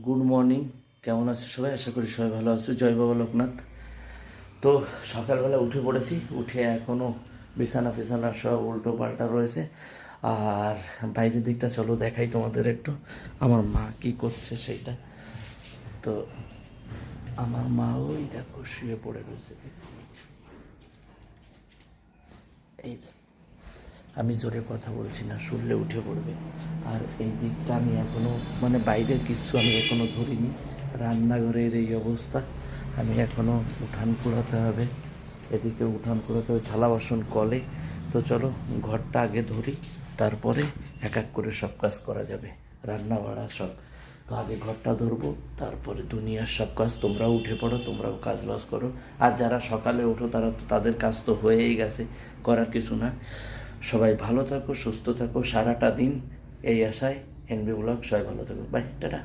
Good morning, কেমন আছো সবাই? আশা করি সবাই ভালো আছো। জয় বাবা লোকনাথ। তো সকালবেলা উঠে পড়েছি, উঠে এখনও বিছানা ফিছানা সব উল্টো পাল্টা রয়েছে। আর বাইরের দিকটা চলো দেখাই তোমাদের একটু, আমার মা কি করছে সেইটা। তো আমার মা ওই দেখো শুয়ে পড়ে রয়েছে, এই দেখো। আমি জোরে কথা বলছি না, শুনলে উঠে পড়বে। আর এই দিকটা আমি এখনও মানে বাইরের কিছু আমি এখনও ধরিনি। রান্নাঘরের এই অবস্থা, আমি এখনও উঠান কুড়াতে হবে, এদিকে উঠান কুড়াতে হবে, থালা বাসন কলে। তো চলো ঘরটা আগে ধরি, তারপরে এক এক করে সব কাজ করা যাবে, রান্না বাড়া সব। তো আগে ঘরটা ধরবো, তারপরে দুনিয়ার সব কাজ। তোমরাও উঠে পড়ো, তোমরাও কাজ বাজ করো। আর যারা সকালে ওঠো তারা তো তাদের কাজ তো হয়েই গেছে, করার কিছু না। সবাই ভালো থাকো, সুস্থ থাকো সারাটা দিন, এই আশায় এনবি ব্লগ। সবাই ভালো থাকো, বাই, টাটা।